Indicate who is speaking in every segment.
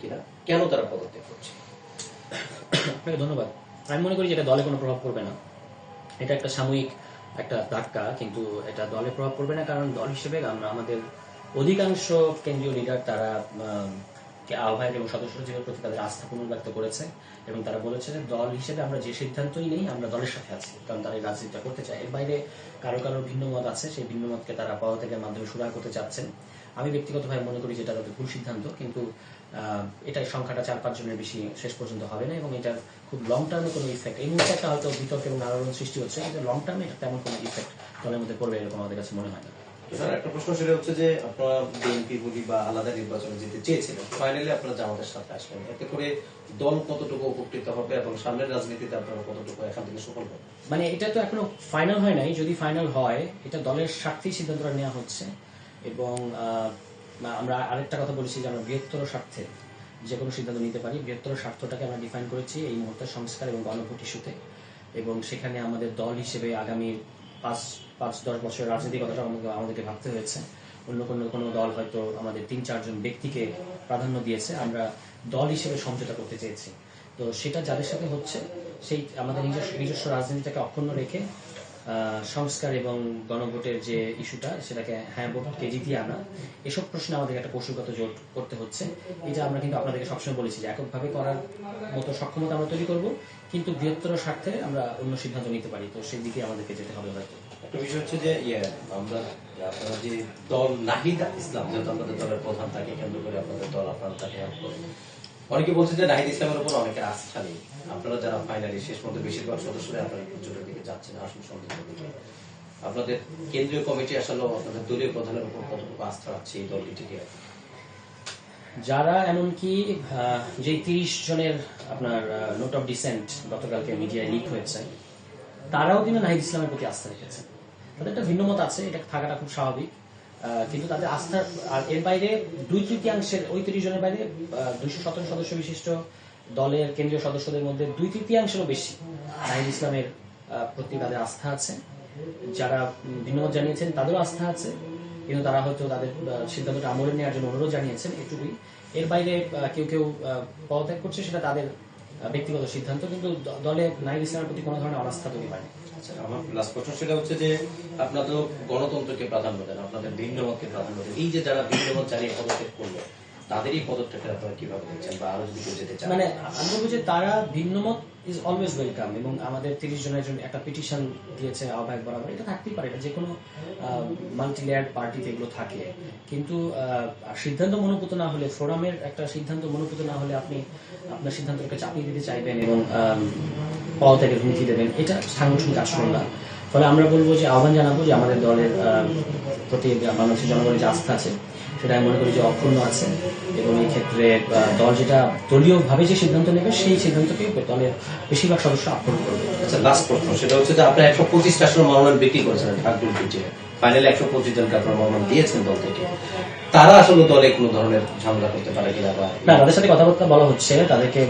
Speaker 1: কিনা, কেন তারা পদত্যাগ করছে?
Speaker 2: আপনাকে ধন্যবাদ। আমি মনে করি যে এটা দলে কোনো প্রভাব পড়বে না। এটা একটা সাময়িক একটা ধাক্কা, কিন্তু এটা দলে প্রভাব পড়বে না, কারণ দল হিসেবে আমরা আমাদের অধিকাংশ কেন্দ্রীয় লিডার তারা আহ্বায়ক এবং সদস্যদের প্রতি তাদের আস্থা পুনর্ব্যক্ত করেছে এবং তারা বলেছে যে দল হিসেবে আমরা যে সিদ্ধান্তই নেই আমরা দলের সাথে আছি, কারণ তারা এই রাজনীতিটা করতে চায়। এর বাইরে কারো কারো ভিন্ন মত আছে, সেই ভিন্ন মতকে তারা পদত্যাগের মাধ্যমে সুরাহা করতে চাচ্ছেন। আমি ব্যক্তিগতভাবে মনে করি যে এটা তাদের ভুল সিদ্ধান্ত, কিন্তু এটার সংখ্যাটা 4-5 জনের বেশি শেষ পর্যন্ত হবে না এবং এটার খুব লং টার্মে কোনো ইফেক্ট, এই মুহূর্তে একটা হয়তো বিতর্ক এবং নানান সৃষ্টি হচ্ছে, কিন্তু লং টার্মে এটা তেমন কোনো ইফেক্ট দলের মধ্যে পড়বে এরকম আমাদের কাছে মনে হয় না।
Speaker 1: স্যার, একটা প্রশ্ন সেটা হচ্ছে যে আপনারা বিএনপি বলি বা আলাদা নির্বাচনে যেতে চেয়েছিলেন, ফাইনালি আপনারা জামাতের সাথে আসলেন, এতে করে দল কতটুকু উপকৃত হবে এবং সামনের রাজনীতিতে আপনারা কতটুকু এখান থেকে সফল হবে?
Speaker 2: মানে এটা তো এখনো ফাইনাল হয় নাই, যদি ফাইনাল হয় এটা দলের স্বার্থেই সিদ্ধান্তটা নেওয়া হচ্ছে এবং আমরা আরেকটা কথা বলেছি যে আমরা বৃহত্তর স্বার্থে যে কোনো সিদ্ধান্ত নিতে পারি। বৃহত্তর স্বার্থটাকে আমরা ডিফাইন করেছি এই মুহূর্তে সংস্কার এবং গণভোট ইস্যুতে, এবং সেখানে আমাদের দল হিসেবে আগামী 5-10 বছরের রাজনীতির কথাটা আমাদেরকে ভাবতে হয়েছে। অন্য কোনো দল হয়তো আমাদের 3-4 জন ব্যক্তিকে প্রাধান্য দিয়েছে, আমরা দল হিসেবে সমঝোতা করতে চেয়েছি। তো সেটা যাদের সাথে হচ্ছে সেই আমাদের নিজস্ব রাজনীতিটাকে অক্ষুণ্ণ রেখে সংস্কার এবং গণভোটের যে ইস্যুটা সেটাকে হ্যাঁ ভোটকে জিতিয়ে আনা, এসব প্রশ্নে আমাদের একটা কৌশলগত জোট করতে হচ্ছে। এটা আমরা কিন্তু আপনাদেরকে সবসময় বলেছি যে এককভাবে করার মতো সক্ষমতা আমরা তৈরি করব, কিন্তু বৃহত্তর স্বার্থে আমরা অন্য সিদ্ধান্ত নিতে পারি, তো সেই দিকে আমাদেরকে যেতে হবে হয়তো।
Speaker 1: একটা বিষয় হচ্ছে যে আমরা আপনারা যে দল নাহিদ ইসলাম, যেহেতু আপনাদের দলের প্রধান, তাকে কেন্দ্র করে আপনাদের দল আপনারা তাকে অনেকে বলছে যে নাহিদ ইসলামের উপর অনেকে আস্থা নেই। আপনারা যারা ফাইনালি শেষ মধ্যে বেশিরভাগ সদস্যরা আপনারা জোটের দিকে যাচ্ছেন, আসন সন্দেহের দিকে, আপনাদের কেন্দ্রীয় কমিটি আসলে আপনাদের দলীয় প্রধানের উপর কতটুকু আস্থা রাখছে এই দলটি থেকে?
Speaker 2: যারা এমনকি যে 30 জনের আপনার নোট অফ ডিসেন্ট গতকালকে মিডিয়ায় লিক হয়েছে, তারাও কিন্তু নাহিদ ইসলামের প্রতি আস্থা রেখেছে। তাদের একটা ভিন্ন মত আছে, এটা থাকাটা খুব স্বাভাবিক, কিন্তু তাদের আস্থা, আর এর বাইরে 2/3 ওই 30 জনের বাইরে 217 সদস্য বিশিষ্ট দলের কেন্দ্রীয় সদস্যদের মধ্যে 2/3 বেশি নাহিদ ইসলামের প্রতি তাদের আস্থা আছে। যারা ভিন্নমত জানিয়েছেন তাদেরও আস্থা আছে, কিন্তু তারা হয়তো তাদের সিদ্ধান্তটা আমলে নেওয়ার জন্য অনুরোধ জানিয়েছেন, এটুকুই। এর বাইরে কেউ কেউ পদত্যাগ করছে, সেটা তাদের ব্যক্তিগত সিদ্ধান্ত, কিন্তু দলে নাহিদ ইসলামের প্রতি কোনো ধরনের অনাস্থা তৈরি হয়নি।
Speaker 1: আচ্ছা, আমার লাস্ট প্রশ্ন সেটা হচ্ছে যে আপনারা তো গণতন্ত্রকে প্রাধান্য দেন, আপনাদের ভিন্ন মতকে প্রাধান্য দেন, এই যে যারা ভিন্ন মত জানিয়ে পদত্যাগ করলো তাদেরই পদত্যাগটা আপনারা কিভাবে দেখছেন, বা আরো যদি কেউ যেতে চান?
Speaker 2: মানে আমি বলবো যে তারা ভিন্নমত ইজ অলওয়েজ ওয়েলকাম, এবং আমাদের 30 জনের জন্য একটা পিটিশন দিয়েছে আহ্বায়ক বরাবর, এটা থাকতেই পারে, এটা যে কোনো মাল্টি লেয়ার্ড পার্টিতে এগুলো থাকে, কিন্তু সিদ্ধান্ত মনোপুত না হলে, ফোরামের একটা সিদ্ধান্ত মনোপুত না হলে আপনি আপনার সিদ্ধান্তকে চাপিয়ে দিতে চাইবেন এবং পদত্যাগের হুমকি দেবেন, এটা সাংগঠনিক আচরণ না। ফলে আমরা বলবো যে আহ্বান জানাবো যে আমাদের দলের প্রতি বাংলাদেশের জনগণের যে আস্থা আছে সেটা আমি মনে করি যে অক্ষুণ্ণ আছে, এবং এই ক্ষেত্রে দল যেটা দলীয়ভাবে যে সিদ্ধান্ত নেবে সেই সিদ্ধান্তকে দলের বেশিরভাগ সদস্য আপলোড করবে।
Speaker 1: আচ্ছা, লাস্ট প্রশ্ন সেটা হচ্ছে যে আপনারা 125টা আসলে মনোনয়ন বিক্রি করেছেন ঢাকুর পিঠে, ফাইনালি 125 জনকে আপনারা মনোনয়ন দিয়েছেন দল থেকে, তারা আসলে দলে কোনো ধরনের ঝামেলা করতে পারে কিনা? বা
Speaker 2: না, তাদের সাথে কথাবার্তা বলা হচ্ছে, তাদেরকে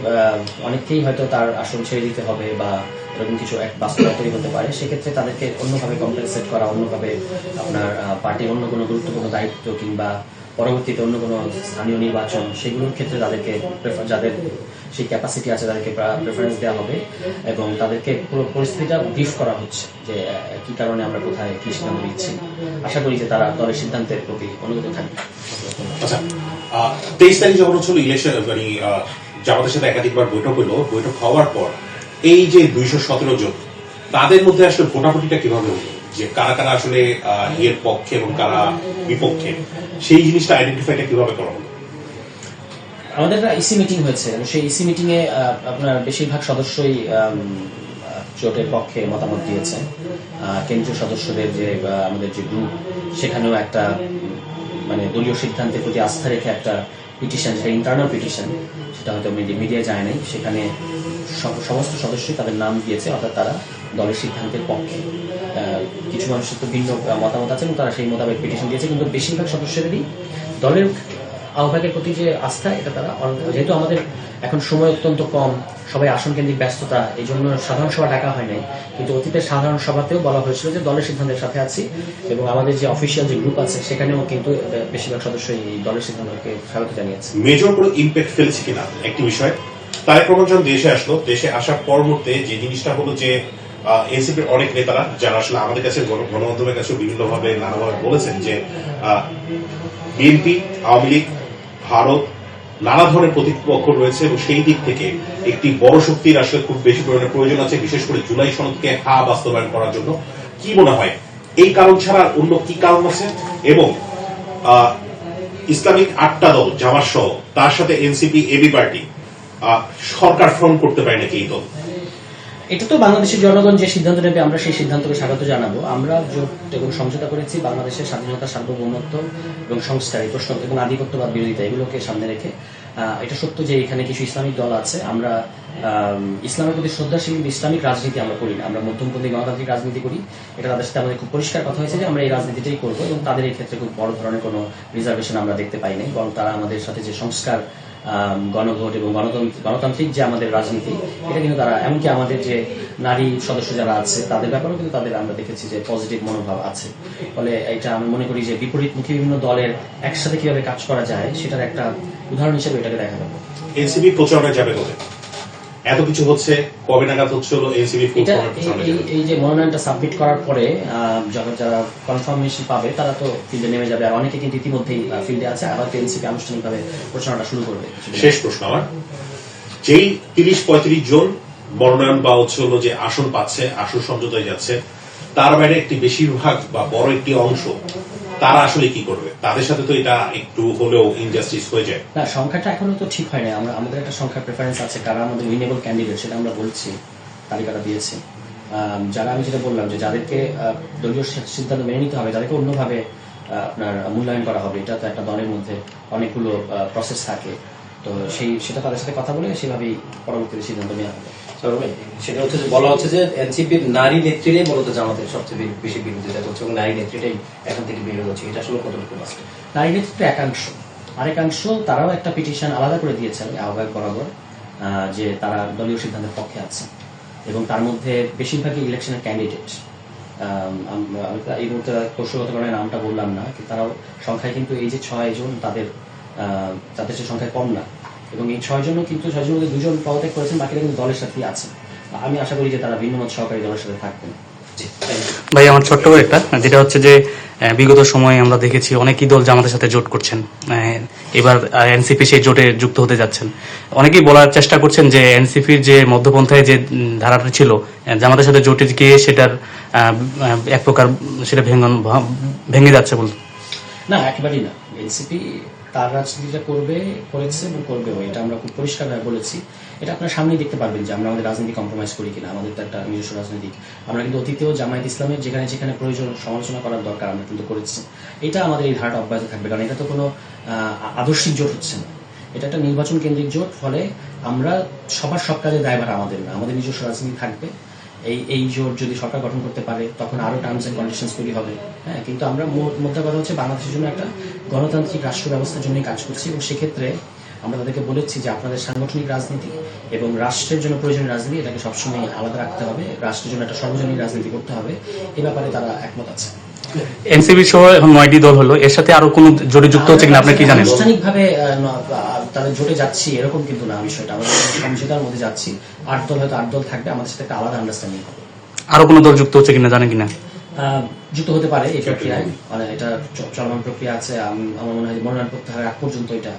Speaker 2: অনেককেই হয়তো তার আসন ছেড়ে দিতে হবে বা এরকম কিছু এক বাস্তবতা তৈরি হতে পারে, সেক্ষেত্রে তাদেরকে অন্যভাবে কম্পেনসেট করা, অন্যভাবে আপনার পার্টির অন্য কোনো গুরুত্বপূর্ণ দায়িত্ব কিংবা পরবর্তীতে অন্য কোনো স্থানীয় নির্বাচন, সেগুলোর ক্ষেত্রে তাদেরকে যাদের সেই ক্যাপাসিটি আছে তাদেরকে প্রেফারেন্স দেওয়া হবে, এবং তাদেরকে পুরো পরিস্থিতিটা ব্রিফ করা হচ্ছে যে কি কারণে আমরা কোথায় কি সিদ্ধান্ত নিচ্ছি। আশা করি যে তারা দলের সিদ্ধান্তের প্রতি অনুগত থাকবে।
Speaker 3: আচ্ছা, 23 তারিখ যখন হচ্ছিল ইলেকশন, মানে জামাতের সাথে একাধিকবার বৈঠক হলো, বৈঠক হওয়ার পর এই যে 217 জন, তাদের মধ্যে আসলে ভোটাভুটিটা কিভাবে হলো, যে কারা কারা আসলে এর পক্ষে এবং কারা বিপক্ষে, সেই জিনিসটা আইডেন্টিফাইটা কিভাবে করা হলো?
Speaker 2: আমাদের একটা ইসি মিটিং হয়েছে, সেই ইসি মিটিং এ আপনার বেশিরভাগ সদস্যই জোটের পক্ষে মতামত দিয়েছে। কেন্দ্রীয় সদস্যদের যে আমাদের যে গ্রুপ, সেখানেও একটা মানে দলীয় সিদ্ধান্তের প্রতি আস্থা রেখে একটা পিটিশন, যেটা ইন্টারনাল পিটিশন, সেটা হয়তো মিডিয়ায় যায় নাই, সেখানে সমস্ত সদস্যই তাদের নাম দিয়েছে, অর্থাৎ তারা দলের সিদ্ধান্তের পক্ষে। কিছু মানুষের তো ভিন্ন মতামত আছে এবং তারা সেই মোতাবেক পিটিশন দিয়েছে, কিন্তু বেশিরভাগ সদস্যদেরই দলের আহ্বায়কের প্রতি যে আস্থা, এটা তারা যেহেতু আমাদের এখন সময় অত্যন্ত কম, সবাই আসন কেন্দ্রিক ব্যস্ততা, এই জন্য সাধারণ সভা ডাকা হয় নাই, কিন্তু অতীতের সাধারণ সভাতেও বলা হয়েছিল যে দলের সিদ্ধান্তের সাথে আছি, এবং আমাদের যে অফিসিয়াল যে গ্রুপ আছে সেখানেও কিন্তু বেশিরভাগ সদস্যই এই দলের সিদ্ধান্তকে স্বাগত জানিয়েছে।
Speaker 3: মেজর কোনো ইম্প্যাক্ট ফেলেছে কিনা একটি বিষয়, তারেক রহমান যখন দেশে আসলো, দেশে আসার পর মুহূর্তে যে জিনিসটা হলো যে এনসিপির অনেক নেতারা যারা আসলে আমাদের কাছে গণমাধ্যমের কাছে বিভিন্নভাবে নানাভাবে বলেছেন যে বিএনপি, আওয়ামী লীগ, ভারত নানা ধরনের প্রতিপক্ষ রয়েছে এবং সেই দিক থেকে একটি বড় শক্তির আসলে খুব বেশি পরিমাণে প্রয়োজন আছে, বিশেষ করে জুলাই সনদকে বাস্তবায়ন করার জন্য। কি মনে হয় এই কারণ ছাড়া অন্য কি কারণ আছে? এবং ইসলামিক 8টা দল জামাত সহ তার সাথে এনসিপি, এবি পার্টি সরকার ফর্ম করতে পারে নাকি এই দল?
Speaker 2: এটা তো বাংলাদেশের জনগণ যে সিদ্ধান্ত নেবে আমরা সেই সিদ্ধান্তকে স্বাগত জানাবো। আমরা জোট এবং সমঝোতা করেছি বাংলাদেশের স্বাধীনতা, সার্বভৌমত্ব এবং সংস্কার, এই প্রশ্ন এবং আধিপত্যবাদ বিরোধিতা, এগুলোকে সামনে রেখে। এটা সত্য যে এখানে কিছু ইসলামিক দল আছে, আমরা ইসলামের প্রতি শ্রদ্ধাশীল, ইসলামিক রাজনীতি আমরা করি না, আমরা মধ্যমপন্থী গণতান্ত্রিক রাজনীতি করি। এটা তাদের সাথে আমাদের খুব পরিষ্কার কথা হয়েছে যে আমরা এই রাজনীতিটাই করবো, এবং তাদের এই ক্ষেত্রে খুব বড় ধরনের কোনো রিজার্ভেশন আমরা দেখতে পাই নাই, বরং তারা আমাদের সাথে যে সংস্কার, গণভোট এবং গণতান্ত্রিক যে আমাদের রাজনীতি, এটা কিন্তু তারা, এমনকি আমাদের যে নারী সদস্য যারা আছে তাদের ব্যাপারেও কিন্তু তাদের আমরা দেখেছি যে পজিটিভ মনোভাব আছে। ফলে এটা আমি মনে করি যে বিপরীতমুখী বিভিন্ন দলের একসাথে কিভাবে কাজ করা যায় সেটার একটা উদাহরণ হিসেবে এটাকে দেখা যাবে।
Speaker 3: এনসিপি প্রচারণায় যাবে কবে? এত কিছু হচ্ছে, কবে নাগাদ হচ্ছে হলো এনসিপি?
Speaker 2: এই যে মনোনয়নটা সাবমিট করার পরে যারা কনফার্মেশন পাবে তারা তো ফিল্ডে নেমে যাবে, আর অনেকে কিন্তু ইতিমধ্যেই ফিল্ডে আছে, আবার এনসিপি আনুষ্ঠানিকভাবে প্রচারণা শুরু করবে।
Speaker 3: শেষ প্রশ্ন আমার, যেই 30-35 জন মনোনয়ন বা হচ্ছে হলো যে আসন পাচ্ছে, আসন সমঝোতায় যাচ্ছে, তার বাইরে একটি বেশিরভাগ বা বড় একটি অংশ তারা আসলে কি করবে? তাদের সাথে তো এটা একটু হলেও ইনজাস্টিস হয়ে যায়
Speaker 2: না। সংখ্যাটা এখনো তো ঠিক হয় না, আমাদের একটা সংখ্যার প্রেফারেন্স আছে, কারা আমাদের উইনেবল ক্যান্ডিডেট সেটা আমরা বলছি, তালিকাটা দিয়েছি। যারা, আমি যেটা বললাম যে যাদেরকে দলীয় সিদ্ধান্ত মেনে নিতে হবে, তাদেরকে অন্যভাবে আপনার মূল্যায়ন করা হবে, এটা তো একটা দলের মধ্যে অনেকগুলো প্রসেস থাকে, তো সেটা তাদের সাথে কথা বলে সেভাবেই পরবর্তীতে সিদ্ধান্ত নেওয়া হবে।
Speaker 1: সেটা হচ্ছে যে বলা হচ্ছে যে এনসিপির নারী নেত্রীরাই মূলত জামাতের সবচেয়ে বেশি বিরোধিতা করছে এবং নারী নেত্রীটাই এখন থেকে বের হচ্ছে, এটা আসলে কতটুকু বাস্তব?
Speaker 2: নারী নেতৃত্ব একাংশ, আরেকাংশ তারাও একটা পিটিশন আলাদা করে দিয়েছেন আহ্বায়ক বরাবর, যে তারা দলীয় সিদ্ধান্তের পক্ষে আছে, এবং তার মধ্যে বেশিরভাগই ইলেকশনের ক্যান্ডিডেট। এই মুহূর্তে কৌশলগত কারণে নামটা বললাম না, তারাও সংখ্যায় কিন্তু এই যে 6 জন তাদের সে সংখ্যায় কম না, এবং এই 6 জনও কিন্তু 6 জনের মধ্যে 2 জন পদত্যাগ করেছেন, বাকিরা কিন্তু দলের সাথেই আছেন। আমি আশা করি যে তারা ভিন্ন মত সহকারী দলের সাথে থাকবেন।
Speaker 4: ভাই আমার ছোট্ট করে একটা, যেটা হচ্ছে যে বিগত সময়ে আমরা দেখেছি অনেকই দল জামাতের সাথে জোট করছেন, এবার এনসিপি সেই জোটে যুক্ত হতে যাচ্ছেন। অনেকেই বলার চেষ্টা করছেন যে এনসিপির যে মধ্যপন্থায় যে ধারাটা ছিল জামাতের সাথে জোটে গিয়ে সেটার এক প্রকার সেটা ভেঙে যাচ্ছে বলতে।
Speaker 2: না, একেবারেই না। এনসিপি তার রাজনীতিটা করেছে এবং করবেও, এটা আমরা খুব পরিষ্কারভাবে বলেছি। এটা আপনার সামনেই দেখতে পারবেন যে আমরা আমাদের রাজনীতি কম্প্রোমাইজ করি কিনা, আমাদের তো একটা নিজস্ব রাজনীতি। আমরা কিন্তু অতীতেও জামায়াত ইসলামের যেখানে যেখানে প্রয়োজন সমালোচনা করার দরকার আমরা কিন্তু করেছি। এটা আমাদের এই ধারাটা অব্যাহত থাকবে, কারণ এটা তো কোনো আদর্শিক জোট হচ্ছে না, এটা একটা নির্বাচন কেন্দ্রিক জোট। ফলে আমরা সবার সব কাজে দায়ভার আমাদের না, আমাদের নিজস্ব রাজনীতি থাকবে। এই জোট যদি সরকার গঠন করতে পারে তখন আরো টার্মস এন্ড কন্ডিশনস তৈরি হবে। হ্যাঁ, কিন্তু আমরা মোদ্দা কথা হচ্ছে বাংলাদেশের জন্য একটা গণতান্ত্রিক রাষ্ট্র ব্যবস্থার জন্য কাজ করছি, এবং সেক্ষেত্রে আমরা তাদেরকে বলেছি যে আপনাদের সাংগঠনিক রাজনীতি এবং রাষ্ট্রের জন্য প্রয়োজনীয় রাজনীতি এটাকে সবসময় আলাদা রাখতে হবে, রাষ্ট্রের জন্য একটা সর্বজনীন রাজনীতি করতে হবে। এ ব্যাপারে তারা একমত আছে।
Speaker 4: এনসিপি সহ এখন 9টি দল হলো, এর সাথে আরো কোন জোটে যুক্ত হচ্ছে কিনা আপনি কি জানেন?
Speaker 2: আনুষ্ঠানিকভাবে তাদের জোটে যাচ্ছি এরকম কিন্তু না বিষয়টা, আমরা সমঝোতার মধ্যে যাচ্ছি। 8 দল, হয়তো 8 দল থাকবে, আমাদের সাথে একটা আলাদা আন্ডারস্ট্যান্ডিং হবে।
Speaker 4: আরো কোন দল যুক্ত হচ্ছে কিনা জানেন কিনা?
Speaker 2: যুক্ত হতে পারে এই প্রক্রিয়ায়, মানে এটা চলমান প্রক্রিয়া আছে। আমার মনে হয় মনোনয়ন প্রত্যাহারের আগ পর্যন্ত এটা